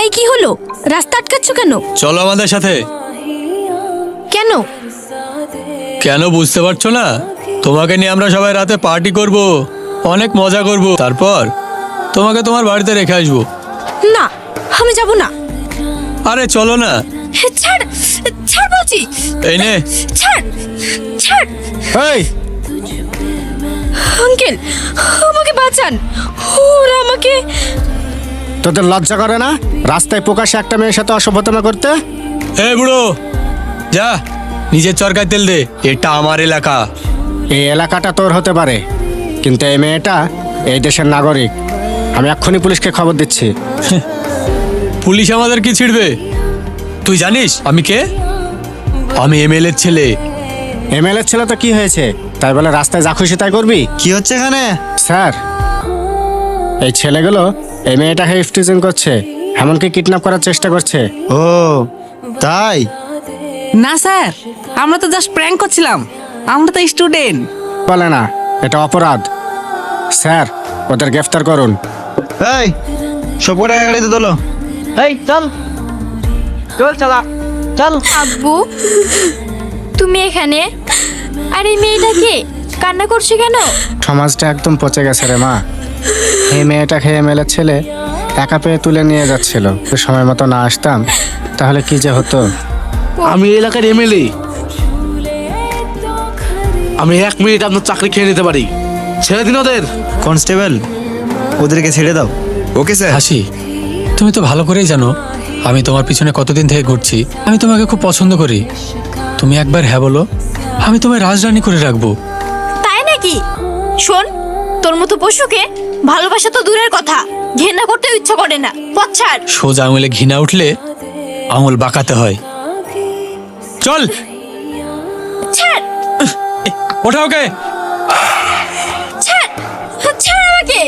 এই কি হলো? রাস্তা আটকাচ্ছ কেন? চলো আমাদের সাথে। কেন? কেন বুঝতে পারছো না? তোমাকে নিয়ে আমরা সবাই রাতে পার্টি করব, অনেক মজা করব, তারপর তোমাকে তোমার বাড়িতে রেখে আসবো। না, আমি যাব না। আরে চলো না। ছাড়, ছাড় বলছি। এই নে। ছাড়, ছাড়। এই আঙ্কেল, আমাকে বাঁচান। ওরা আমাকে। তোদের লজ্জা করে না রাস্তায় প্রকাশ্যে একটা মেয়ের সাথে অসভ্যতমা করতে? এ বুড়ো, যা নিজের চরকায় তেল দে, এটা আমার এলাকা। এই এলাকাটা তোর হতে পারে, কিন্তু এই মেয়েটা এই দেশের নাগরিক। আমি এক্ষুনি পুলিশকে খবর দিচ্ছি। পুলিশ আমাদের কি ছিড়বে? তুই জানিস আমি কে? আমি এমএলএর ছেলে। এমএলএ ছেলে তো কি হয়েছে, তাই বলে রাস্তায় যা খুশি তাই করবি? কি হচ্ছে এখানে? স্যার, এই ছেলেগুলো এই মেয়েটাকে ইফটিজিং করছে, এমনকি কিডন্যাপ করার চেষ্টা করছে। ও তাই? না স্যার, আমরা তো জাস্ট প্র্যাঙ্ক করছিলাম, আমরা তো স্টুডেন্ট। বলে না, এটা অপরাধ। স্যার, ওদের গ্রেফতার করুন। এই সব কটা গাড়িতে তোলো। এই চল চল চালা চল। আব্বু, তুমি এখানে? আর এই মেয়েটাকে কান্না করছে কেন? সমাজটা একদম পচে গেছে রে মা। এই মেয়েটাকে এমএলএ ছেলে একা পেয়ে তুলে নিয়ে যাচ্ছিল। সময় মতো না আসতাম তাহলে কি যে হতো। আমি এই এলাকার এমএলএ, আমি 1 মিনিট আপনার চাকরি খেয়ে নিতে পারি। ছেড়ে দিন ওদের। কনস্টেবল, ওদেরকে ছেড়ে দাও। Okay sir. হাসি, তুমি তো ভালো করেই জানো আমি তোমার পিছনে কতদিন থেকে ঘুরছি। আমি তোমাকে খুব পছন্দ করি। তুমি একবার হ্যাঁ বলো, আমি তোমায় রাজরানী করে রাখবো। তাই নাকি? শোন, তোর মতো পশুকে ভালোবাসা তো দূরের কথা, ঘেন্না করতেও ইচ্ছা করে না। পথ ছাড়। সোজা আঙুলে ঘৃণা উঠলে আঙুল বাঁকাতে হয়। চল ছাড়, ওঠা ওকে। ছাড়, ছাড় আমাকে।